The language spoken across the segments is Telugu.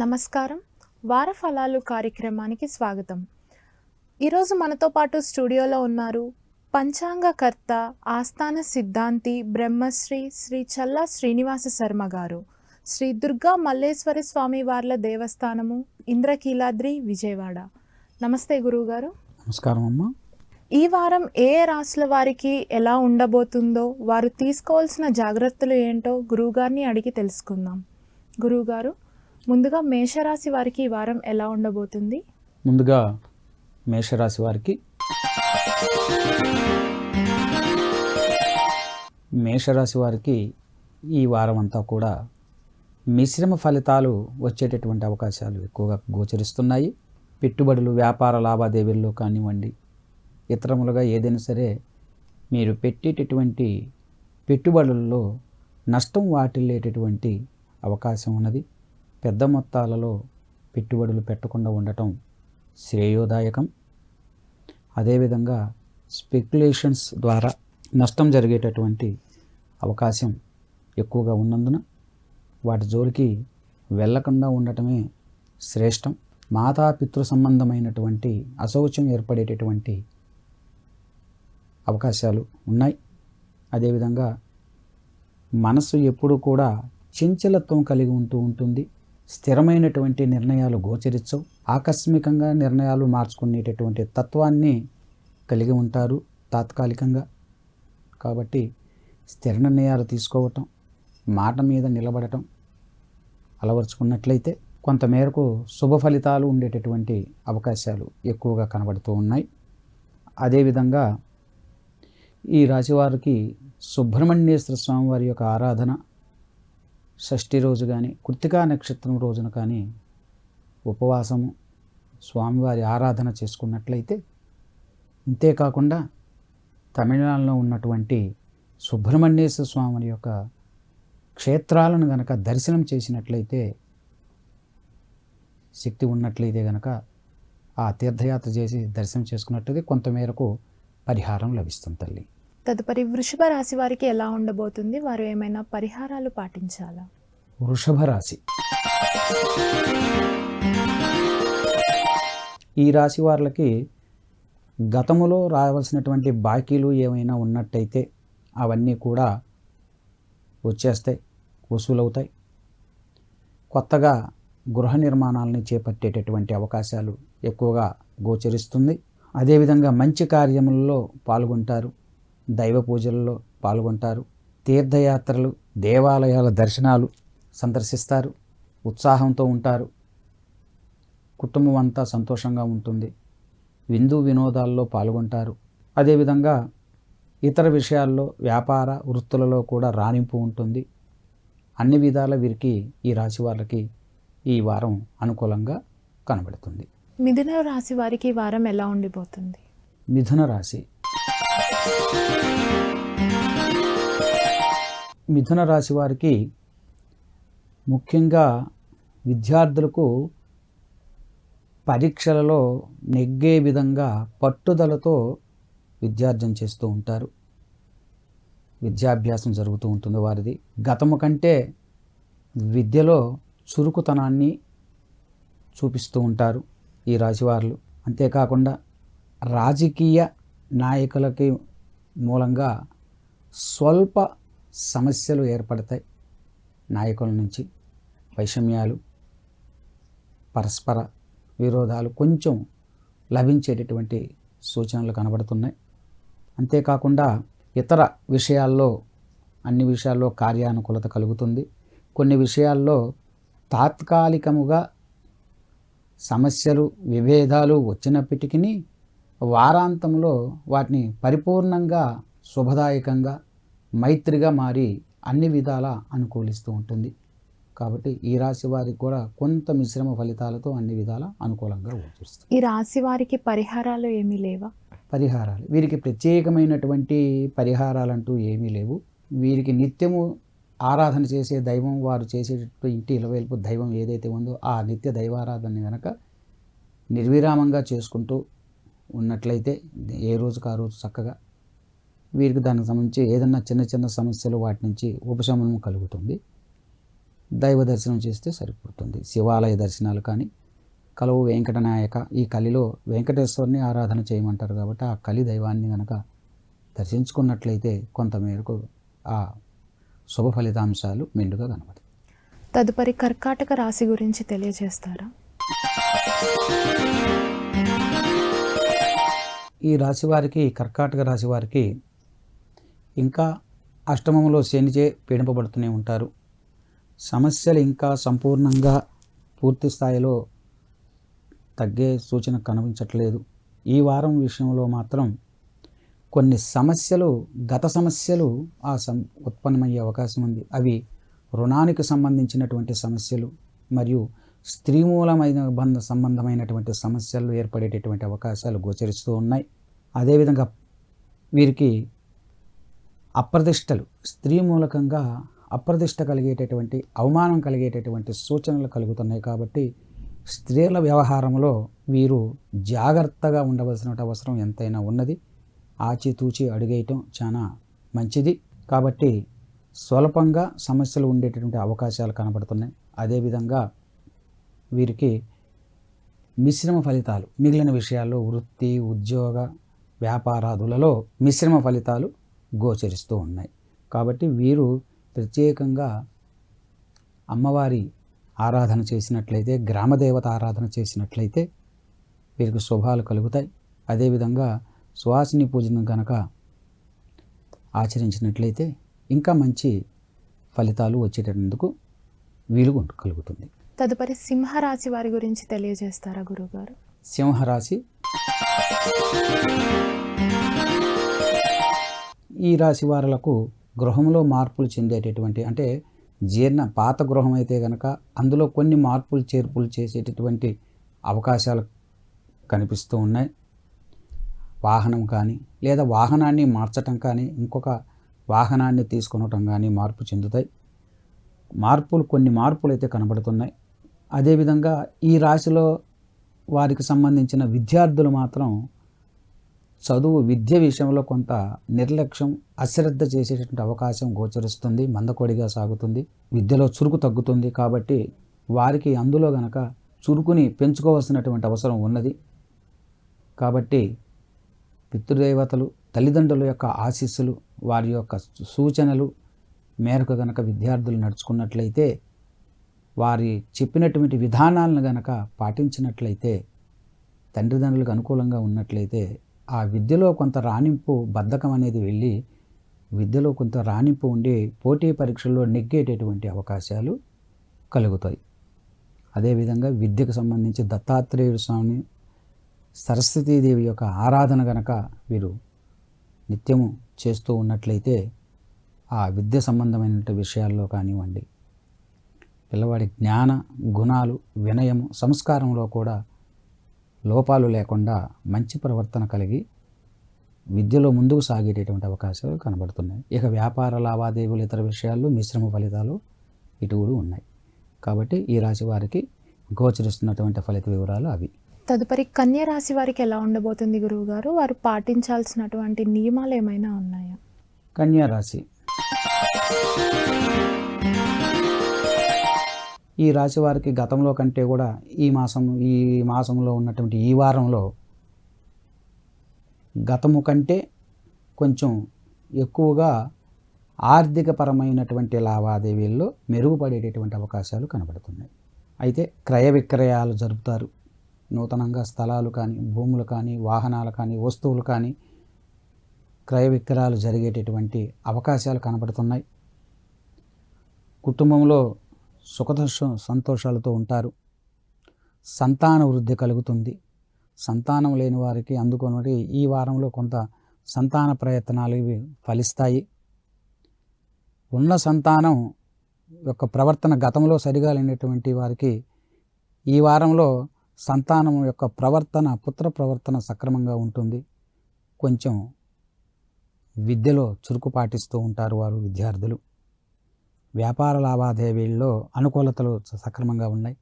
నమస్కారం. వార ఫలాలు కార్యక్రమానికి స్వాగతం. ఈరోజు మనతో పాటు స్టూడియోలో ఉన్నారు పంచాంగకర్త, ఆస్థాన సిద్ధాంతి, బ్రహ్మశ్రీ శ్రీ చల్లా శ్రీనివాస శర్మ గారు, శ్రీ దుర్గా మల్లేశ్వరి స్వామి వార్ల దేవస్థానము, ఇంద్రకీలాద్రి, విజయవాడ. నమస్తే గురువుగారు. నమస్కారం అమ్మా. ఈ వారం ఏ రాశుల వారికి ఎలా ఉండబోతుందో, వారు తీసుకోవాల్సిన జాగ్రత్తలు ఏంటో గురువుగారిని అడిగి తెలుసుకుందాం. గురువుగారు, ముందుగా మేషరాశి వారికి ఈ వారం ఎలా ఉండబోతుంది? ముందుగా మేషరాశి వారికి ఈ వారం అంతా కూడా మిశ్రమ ఫలితాలు వచ్చేటటువంటి అవకాశాలు ఎక్కువగా గోచరిస్తున్నాయి. పెట్టుబడులు, వ్యాపార లావాదేవీల్లో కానివ్వండి, ఇతరములుగా ఏదైనా సరే మీరు పెట్టేటటువంటి పెట్టుబడుల్లో నష్టం వాటిల్లేటటువంటి అవకాశం ఉన్నది. పెద్ద మొత్తాలలో పెట్టుబడులు పెట్టకుండా ఉండటం శ్రేయోదాయకం. అదేవిధంగా స్పెక్యులేషన్స్ ద్వారా నష్టం జరిగేటటువంటి అవకాశం ఎక్కువగా ఉన్నందున వాటి జోలికి వెళ్ళకుండా ఉండటమే శ్రేష్టం. మాతాపితృ సంబంధమైనటువంటి అశౌచం ఏర్పడేటటువంటి అవకాశాలు ఉన్నాయి. అదేవిధంగా మనసు ఎప్పుడూ కూడా చంచలత్వం కలిగి ఉంటుంది. స్థిరమైనటువంటి నిర్ణయాలు గోచరించవు. ఆకస్మికంగా నిర్ణయాలు మార్చుకునేటటువంటి తత్వాన్ని కలిగి ఉంటారు తాత్కాలికంగా. కాబట్టి స్థిర నిర్ణయాలు తీసుకోవటం, మాట మీద నిలబడటం అలవరుచుకున్నట్లయితే కొంతమేరకు శుభ ఫలితాలు ఉండేటటువంటి అవకాశాలు ఎక్కువగా కనబడుతూ ఉన్నాయి. అదేవిధంగా ఈ రాశివారికి సుబ్రహ్మణ్యేశ్వర స్వామి వారి యొక్క ఆరాధన షష్ఠి రోజు కానీ, కృత్తికా నక్షత్రం రోజున కానీ ఉపవాసము, స్వామివారి ఆరాధన చేసుకున్నట్లయితే, ఇంతేకాకుండా తమిళనాడులో ఉన్నటువంటి సుబ్రహ్మణ్యేశ్వర స్వామి యొక్క క్షేత్రాలను గనక దర్శనం చేసినట్లయితే, శక్తి ఉన్నట్లయితే గనక ఆ తీర్థయాత్ర చేసి దర్శనం చేసుకున్నట్లయితే కొంతమేరకు పరిహారం లభిస్తుంది తల్లి. తదుపరి వృషభ రాశి వారికి ఎలా ఉండబోతుంది? వారు ఏమైనా పరిహారాలు పాటించాలా? వృషభ రాశి, ఈ రాశి వారికి గతములో రావాల్సినటువంటి బాకీలు ఏమైనా ఉన్నట్టయితే అవన్నీ కూడా వచ్చేస్తాయి, వసూలవుతాయి. కొత్తగా గృహ నిర్మాణాలని చేపట్టేటటువంటి అవకాశాలు ఎక్కువగా గోచరిస్తుంది. అదేవిధంగా మంచి కార్యములలో పాల్గొంటారు, దైవ పూజలలో పాల్గొంటారు, తీర్థయాత్రలు, దేవాలయాల దర్శనాలు సందర్శిస్తారు, ఉత్సాహంతో ఉంటారు. కుటుంబం అంతా సంతోషంగా ఉంటుంది. విందు వినోదాల్లో పాల్గొంటారు. అదేవిధంగా ఇతర విషయాల్లో, వ్యాపార వృత్తులలో కూడా రాణింపు ఉంటుంది. అన్ని విధాల వీరికి, ఈ రాశి వాళ్ళకి ఈ వారం అనుకూలంగా కనబడుతుంది. మిథున రాశి వారికి ఈ వారం ఎలా ఉండిపోతుంది? మిథున రాశి, మిథున రాశి వారికి ముఖ్యంగా విద్యార్థులకు పరీక్షలలో నెగ్గే విధంగా పట్టుదలతో విద్యార్జన చేస్తూ ఉంటారు. విద్యాభ్యాసం జరుగుతూ ఉంటుంది వారిది. గతము కంటే విద్యలో చురుకుతనాన్ని చూపిస్తూ ఉంటారు ఈ రాశివారులు. అంతేకాకుండా రాజకీయ నాయకులకి మూలంగా స్వల్ప సమస్యలు ఏర్పడతాయి. నాయకుల నుంచి వైషమ్యాలు, పరస్పర విరోధాలు కొంచెం లభించేటటువంటి సూచనలు కనబడుతున్నాయి. అంతేకాకుండా ఇతర విషయాల్లో, అన్ని విషయాల్లో కార్యానుకూలత కలుగుతుంది. కొన్ని విషయాల్లో తాత్కాలికముగా సమస్యలు, విభేదాలు వచ్చినప్పటికీ వారాంతంలో వాటిని పరిపూర్ణంగా శుభదాయకంగా, మైత్రిగా మారి అన్ని విధాలా అనుకూలిస్తూ ఉంటుంది. కాబట్టి ఈ రాశి వారికి కూడా కొంత మిశ్రమ ఫలితాలతో అన్ని విధాల అనుకూలంగా గోచరిస్తుంది. ఈ రాశి వారికి పరిహారాలు ఏమీ లేవా? పరిహారాలు, వీరికి ప్రత్యేకమైనటువంటి పరిహారాలంటూ ఏమీ లేవు. వీరికి నిత్యము ఆరాధన చేసే దైవం, వారు చేసేటటువంటి ఇంటి ఇలవేల్పు దైవం ఏదైతే ఉందో ఆ నిత్య దైవారాధన కనుక నిర్విరామంగా చేసుకుంటూ ఉన్నట్లయితే ఏ రోజుకు ఆ రోజు చక్కగా వీరికి దానికి సంబంధించి ఏదన్నా చిన్న చిన్న సమస్యలు వాటి నుంచి ఉపశమనం కలుగుతుంది. దైవ దర్శనం చేస్తే సరిపోతుంది. శివాలయ దర్శనాలు కానీ, కలువు వెంకటనాయక, ఈ కలిలో వెంకటేశ్వరుని ఆరాధన చేయమంటారు కాబట్టి ఆ కలి దైవాన్ని కనుక దర్శించుకున్నట్లయితే కొంతమేరకు ఆ శుభ ఫలితాంశాలు మెండుగా కనబడతాయి. తదుపరి కర్కాటక రాశి గురించి తెలియజేస్తారా? ఈ రాశి వారికి, కర్కాటక రాశి వారికి ఇంకా అష్టమంలో శనిచే పీడింపబడుతూనే ఉంటారు. సమస్యలు ఇంకా సంపూర్ణంగా పూర్తి స్థాయిలో తగ్గే సూచన కనిపించట్లేదు. ఈ వారం విషయంలో మాత్రం కొన్ని సమస్యలు, గత సమస్యలు ఉత్పన్నమయ్యే అవకాశం ఉంది. అవి రుణానికి సంబంధించినటువంటి సమస్యలు మరియు స్త్రీ మూలమైన సంబంధమైనటువంటి సమస్యలు ఏర్పడేటటువంటి అవకాశాలు గోచరిస్తూ ఉన్నాయి. అదేవిధంగా వీరికి అప్రదిష్టలు, స్త్రీ మూలకంగా అప్రదిష్ట కలిగేటటువంటి, అవమానం కలిగేటటువంటి సూచనలు కలుగుతున్నాయి. కాబట్టి స్త్రీల వ్యవహారంలో వీరు జాగ్రత్తగా ఉండవలసిన అవసరం ఎంతైనా ఉన్నది. ఆచితూచి అడుగేయటం చాలా మంచిది. కాబట్టి స్వల్పంగా సమస్యలు ఉండేటటువంటి అవకాశాలు కనబడుతున్నాయి. అదేవిధంగా వీరికి మిశ్రమ ఫలితాలు, మిగిలిన విషయాల్లో వృత్తి, ఉద్యోగ, వ్యాపారాదులలో మిశ్రమ ఫలితాలు గోచరిస్తూ ఉన్నాయి. కాబట్టి వీరు ప్రత్యేకంగా అమ్మవారి ఆరాధన చేసినట్లయితే, గ్రామదేవత ఆరాధన చేసినట్లయితే వీరికి శుభాలు కలుగుతాయి. అదేవిధంగా సువాసిని పూజను గనక ఆచరించినట్లయితే ఇంకా మంచి ఫలితాలు వచ్చేటందుకు వీలు కలుగుతుంది. తదుపరి సింహరాశి వారి గురించి తెలియజేస్తారా గురువుగారు? సింహరాశి, ఈ రాశి వారులకు గృహంలో మార్పులు చెందేటటువంటి, అంటే పాత గృహం అయితే కనుక అందులో కొన్ని మార్పులు చేర్పులు చేసేటటువంటి అవకాశాలు కనిపిస్తూ ఉన్నాయి. వాహనం కానీ, లేదా వాహనాన్ని మార్చటం కానీ, ఇంకొక వాహనాన్ని తీసుకొనటం కానీ మార్పు చెందుతాయి. కొన్ని మార్పులు అయితే కనబడుతున్నాయి. అదేవిధంగా ఈ రాశిలో వారికి సంబంధించిన విద్యార్థులు మాత్రం విద్య విషయంలో కొంత నిర్లక్ష్యం, అశ్రద్ధ చేసేటటువంటి అవకాశం గోచరిస్తుంది. మందకొడిగా సాగుతుంది. విద్యలో చురుకు తగ్గుతుంది. కాబట్టి వారికి అందులో గనక చురుకుని పెంచుకోవాల్సినటువంటి అవసరం ఉన్నది. కాబట్టి పితృదేవతలు, తల్లిదండ్రుల యొక్క ఆశీస్సులు, వారి యొక్క సూచనలు మేరకు గనక విద్యార్థులు నడుచుకున్నట్లయితే, వారి చెప్పినటువంటి విధానాలను గనక పాటించినట్లయితే, తండ్రిదండ్రులకు అనుకూలంగా ఉన్నట్లయితే ఆ విద్యలో కొంత రాణింపు, బద్ధకం అనేది వెళ్ళి విద్యలో కొంత రాణింపు ఉండి పోటీ పరీక్షల్లో నెగ్గేటటువంటి అవకాశాలు కలుగుతాయి. అదేవిధంగా విద్యకు సంబంధించి దత్తాత్రేయుడు స్వామి, సరస్వతీదేవి యొక్క ఆరాధన గనక వీరు నిత్యము చేస్తూ ఉన్నట్లయితే ఆ విద్య సంబంధమైన విషయాల్లో కానివ్వండి, పిల్లవాడి జ్ఞాన గుణాలు, వినయము, సంస్కారంలో కూడా లోపాలు లేకుండా మంచి ప్రవర్తన కలిగి విద్యలో ముందుకు సాగేటటువంటి అవకాశాలు కనబడుతున్నాయి. ఇక వ్యాపార లావాదేవీలు, ఇతర విషయాల్లో మిశ్రమ ఫలితాలు ఇటువడు ఉన్నాయి. కాబట్టి ఈ రాశి వారికి గోచరిస్తున్నటువంటి ఫలిత వివరాలు అవి. తదుపరి కన్య రాశి వారికి ఎలా ఉండబోతుంది గురువుగారు? వారు పాటించాల్సినటువంటి నియమాలు ఏమైనా ఉన్నాయా? కన్యా రాశి, ఈ రాశి వారికి గతంలో కంటే కూడా ఈ మాసంలో ఉన్నటువంటి ఈ వారంలో గతము కంటే కొంచెం ఎక్కువగా ఆర్థికపరమైనటువంటి లావాదేవీల్లో మెరుగుపడేటటువంటి అవకాశాలు కనబడుతున్నాయి. అయితే క్రయ విక్రయాలు జరుపుతారు. నూతనంగా స్థలాలు కానీ, భూములు కానీ, వాహనాలు కానీ, వస్తువులు కానీ క్రయ విక్రయాలు జరిగేటటువంటి అవకాశాలు కనబడుతున్నాయి. కుటుంబంలో సంతోషాలతో ఉంటారు. సంతాన వృద్ధి కలుగుతుంది. సంతానం లేని వారికి అందుకొని ఈ వారంలో కొంత సంతాన ప్రయత్నాలు ఇవి ఫలిస్తాయి. ఉన్న సంతానం యొక్క ప్రవర్తన గతంలో సరిగా లేనటువంటి వారికి ఈ వారంలో సంతానం యొక్క ప్రవర్తన, పుత్ర ప్రవర్తన సక్రమంగా ఉంటుంది. కొంచెం విద్యలో చురుకు పాటిస్తూ ఉంటారు వారు విద్యార్థులు. వ్యాపార లావాదేవీల్లో అనుకూలతలు సక్రమంగా ఉన్నాయి.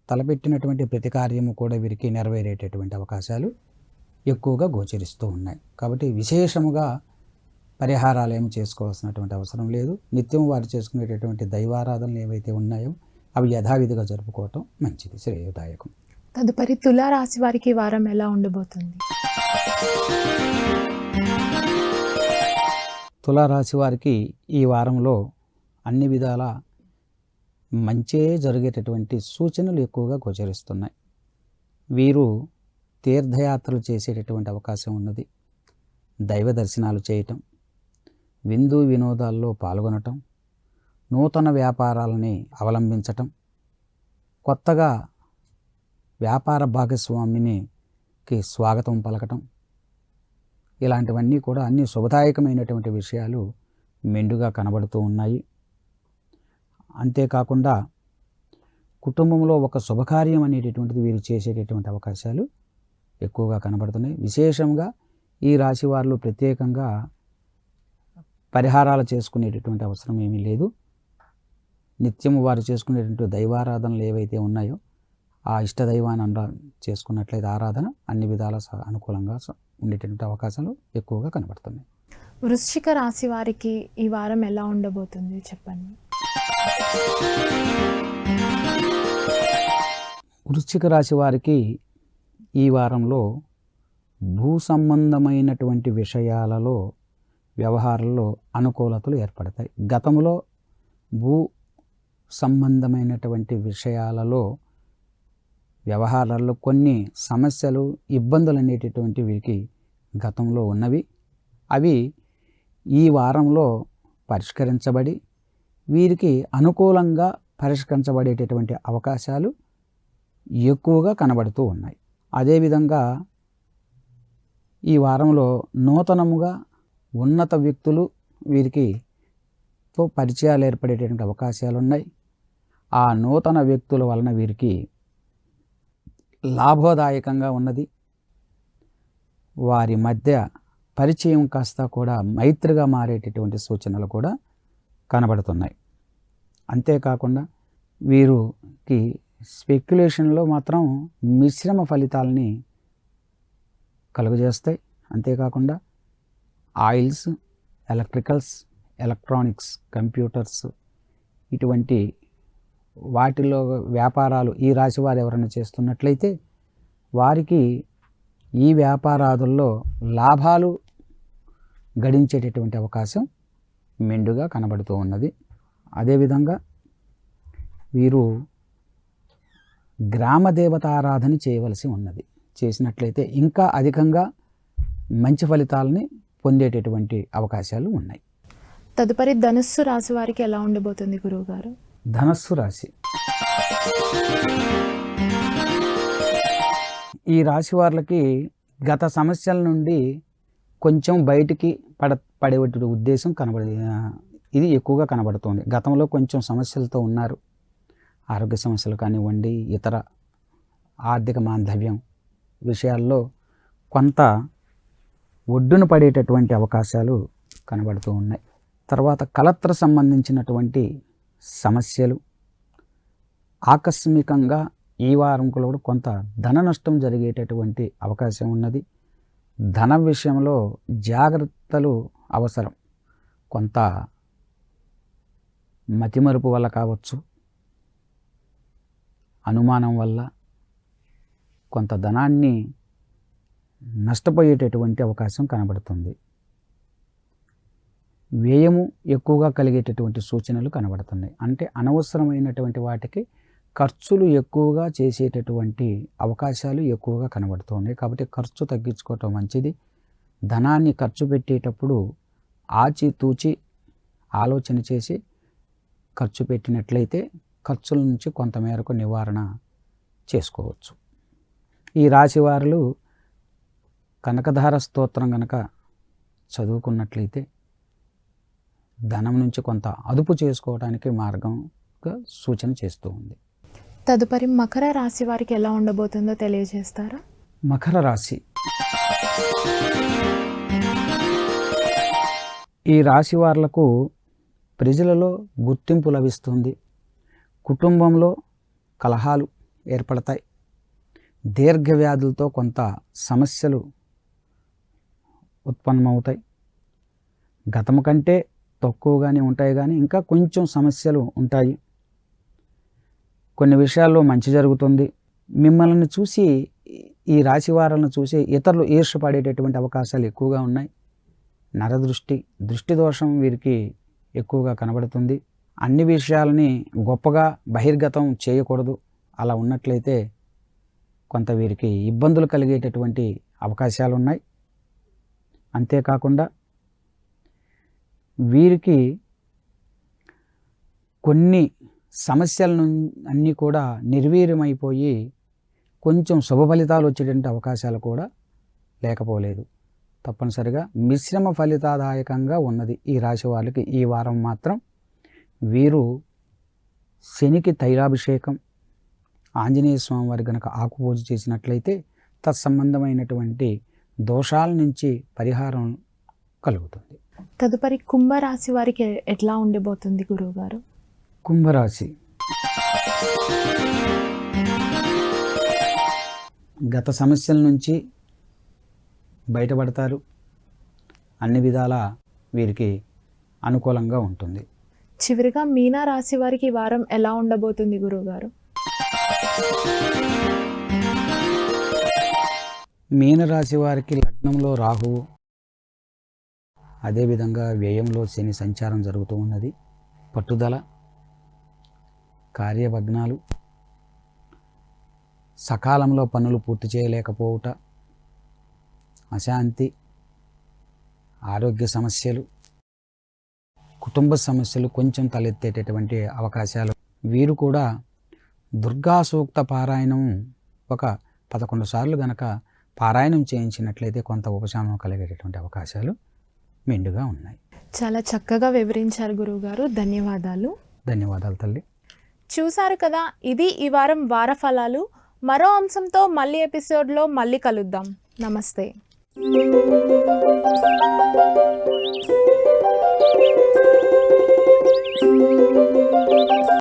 తలపెట్టినటువంటి ప్రతి కార్యము కూడా వీరికి నెరవేరేటటువంటి అవకాశాలు ఎక్కువగా గోచరిస్తూ ఉన్నాయి. కాబట్టి విశేషముగా పరిహారాలు ఏమి చేసుకోవాల్సినటువంటి అవసరం లేదు. నిత్యం వారు చేసుకునేటటువంటి దైవారాధనలు ఏవైతే ఉన్నాయో అవి యథావిధిగా జరుపుకోవటం మంచిది, శ్రేయోదాయకం. తదుపరి తులారాశి వారికి ఈ వారం ఎలా ఉండబోతుంది? తులారాశి వారికి ఈ వారంలో అన్ని విధాల మంచే జరిగేటటువంటి సూచనలు ఎక్కువగా గోచరిస్తున్నాయి. వీరు తీర్థయాత్రలు చేసేటటువంటి అవకాశం ఉన్నది. దైవ దర్శనాలు చేయటం, విందు వినోదాల్లో పాల్గొనటం, నూతన వ్యాపారాలని అవలంబించటం, కొత్తగా వ్యాపార భాగస్వామికి స్వాగతం పలకటం, ఇలాంటివన్నీ కూడా అన్ని శుభదాయకమైనటువంటి విషయాలు మెండుగా కనబడుతూ ఉన్నాయి. అంతేకాకుండా కుటుంబంలో ఒక శుభకార్యం అనేటటువంటిది వీరు చేసేటటువంటి అవకాశాలు ఎక్కువగా కనబడుతున్నాయి. విశేషంగా ఈ రాశి వారిలో ప్రత్యేకంగా పరిహారాలు చేసుకునేటటువంటి అవసరం ఏమీ లేదు. నిత్యము వారు చేసుకునేటువంటి దైవారాధనలు ఏవైతే ఉన్నాయో ఆ ఇష్టదైవాన్ని చేసుకున్నట్లయితే ఆరాధన అన్ని విధాల అనుకూలంగా ఉండేటటువంటి అవకాశాలు ఎక్కువగా కనబడుతున్నాయి. వృశ్చిక రాశి వారికి ఈ వారం ఎలా ఉండబోతుంది చెప్పండి? వృశ్చిక రాశి వారికి ఈ వారంలో భూ సంబంధమైనటువంటి విషయాలలో వ్యవహారాల్లో అనుకూలతలు ఏర్పడతాయి. గతంలో భూ సంబంధమైనటువంటి విషయాలలో వ్యవహారాల్లో కొన్ని సమస్యలు, ఇబ్బందులు అనేటటువంటి వీరికి గతంలో ఉన్నవి. అవి ఈ వారంలో పరిష్కరించబడి వీరికి అనుకూలంగా పరిష్కరించబడేటటువంటి అవకాశాలు ఎక్కువగా కనబడుతూ ఉన్నాయి. అదేవిధంగా ఈ వారంలో నూతనముగా ఉన్నత వ్యక్తులు వీరికి పరిచయాలు ఏర్పడేటటువంటి అవకాశాలు ఉన్నాయి. ఆ నూతన వ్యక్తుల వలన వీరికి లాభదాయకంగా ఉన్నది. వారి మధ్య పరిచయం కాస్త కూడా మైత్రిగా మారేటటువంటి సూచనలు కూడా కనబడుతున్నాయి. అంతేకాకుండా వీరికి స్పెక్యులేషన్లో మాత్రం మిశ్రమ ఫలితాలని కలుగజేస్తాయి. అంతేకాకుండా ఆయిల్స్, ఎలక్ట్రికల్స్, ఎలక్ట్రానిక్స్, కంప్యూటర్స్ ఇటువంటి వాటిలో వ్యాపారాలు ఈ రాశి వారు ఎవరైనా చేస్తున్నట్లయితే వారికి ఈ వ్యాపారాదుల్లో లాభాలు గడించేటటువంటి అవకాశం మెండుగా కనబడుతూ ఉన్నది. అదేవిధంగా వీరు గ్రామదేవత ఆరాధన చేయవలసి ఉన్నది. చేసినట్లయితే ఇంకా అధికంగా మంచి ఫలితాలని పొందేటటువంటి అవకాశాలు ఉన్నాయి. తదుపరి ధనుస్సు రాశి వారికి ఎలా ఉండబోతుంది గురువుగారు? ధనస్సు రాశి ఈ రాశి వారికి గత సమస్యల నుండి కొంచెం బయటికి పడే ఉద్దేశం ఇది ఎక్కువగా కనబడుతుంది. గతంలో కొంచెం సమస్యలతో ఉన్నారు. ఆరోగ్య సమస్యలు కానివ్వండి, ఇతర ఆర్థిక మాంధవ్యం విషయాల్లో కొంత ఒడ్డున పడేటటువంటి అవకాశాలు కనబడుతూ ఉన్నాయి. తర్వాత కలత్ర సంబంధించినటువంటి సమస్యలు, ఆకస్మికంగా ఈ వారం కూడా కొంత ధన నష్టం జరిగేటటువంటి అవకాశం ఉన్నది. ధన విషయంలో జాగ్రత్తలు అవసరం. కొంత మతిమరుపు వల్ల కావచ్చు, అనుమానం వల్ల కొంత ధనాన్ని నష్టపోయేటటువంటి అవకాశం కనబడుతుంది. వ్యయము ఎక్కువగా కలిగేటటువంటి సూచనలు కనబడుతున్నాయి. అంటే అనవసరమైనటువంటి వాటికి ఖర్చులు ఎక్కువగా చేసేటటువంటి అవకాశాలు ఎక్కువగా కనబడుతున్నాయి. కాబట్టి ఖర్చు తగ్గించుకోవటం మంచిది. ధనాన్ని ఖర్చు పెట్టేటప్పుడు ఆచితూచి ఆలోచన చేసి ఖర్చు పెట్టినట్లయితే ఖర్చుల నుంచి కొంతమేరకు నివారణ చేసుకోవచ్చు. ఈ రాశి వారు కనకధార స్తోత్రం కనుక చదువుకున్నట్లయితే ధనం నుంచి కొంత అదుపు చేసుకోవడానికి మార్గంగా సూచన చేస్తూ ఉంది. తదుపరి మకర రాశి వారికి ఎలా ఉండబోతుందో తెలియజేస్తారా? మకర రాశి ఈ రాశి వాళ్లకు ప్రజలలో గుర్తింపు లభిస్తుంది. కుటుంబంలో కలహాలు ఏర్పడతాయి. దీర్ఘ వ్యాధులతో కొంత సమస్యలు ఉత్పన్నమవుతాయి. గతం కంటే తక్కువగానే ఉంటాయి, కానీ ఇంకా కొంచెం సమస్యలు ఉంటాయి. కొన్ని విషయాల్లో మంచి జరుగుతుంది. మిమ్మల్ని చూసి, ఈ రాశి వారాలను చూసి ఇతరులు ఈర్ష్యపడేటటువంటి అవకాశాలు ఎక్కువగా ఉన్నాయి. నరదృష్టి, దృష్టి దోషం వీరికి ఎక్కువగా కనబడుతుంది. అన్ని విషయాలని గొప్పగా బహిర్గతం చేయకూడదు. అలా ఉన్నట్లయితే కొంత వీరికి ఇబ్బందులు కలిగేటటువంటి అవకాశాలు ఉన్నాయి. అంతేకాకుండా వీరికి కొన్ని సమస్యలను అన్నీ కూడా నిర్వీర్యమైపోయి కొంచెం శుభ ఫలితాలు వచ్చేటువంటి అవకాశాలు కూడా లేకపోలేదు. తప్పనిసరిగా మిశ్రమ ఫలితాదాయకంగా ఉన్నది ఈ రాశి వాళ్ళకి. ఈ వారం మాత్రం వీరు శనికి తైలాభిషేకం, ఆంజనేయ స్వామి వారి గనక ఆకుపూజ చేసినట్లయితే తత్సంబంధమైనటువంటి దోషాల నుంచి పరిహారం కలుగుతుంది. తదుపరి కుంభరాశి వారికి ఎట్లా ఉండిపోతుంది గురువుగారు? కుంభరాశి గత సమస్యల నుంచి బయటపడతారు. అన్ని విధాల వీరికి అనుకూలంగా ఉంటుంది. చివరిగా మీనా రాశి వారికి ఈ వారం ఎలా ఉండబోతుంది గురువుగారు? మీనరాశి వారికి లగ్నంలో రాహువు, అదేవిధంగా వ్యయంలో శని సంచారం జరుగుతూ ఉన్నది. పట్టుదల, కార్యభగ్నాలు, సకాలంలో పనులు పూర్తి చేయలేకపోవుట, అశాంతి, ఆరోగ్య సమస్యలు, కుటుంబ సమస్యలు కొంచెం తలెత్తేటటువంటి అవకాశాలు. వీరు కూడా దుర్గా సూక్త పారాయణం ఒక 11 సార్లు గనక పారాయణం చేయించినట్లయితే కొంత ఉపశమనం కలిగేటటువంటి అవకాశాలు మెండుగా ఉన్నాయి. చాలా చక్కగా వివరించారు గురువుగారు. ధన్యవాదాలు. ధన్యవాదాలు తల్లి. చూసారు కదా, ఇది ఈ వారం వార ఫలాలు. మరో అంశంతో మళ్ళీ ఎపిసోడ్లో మళ్ళీ కలుద్దాం. నమస్తే.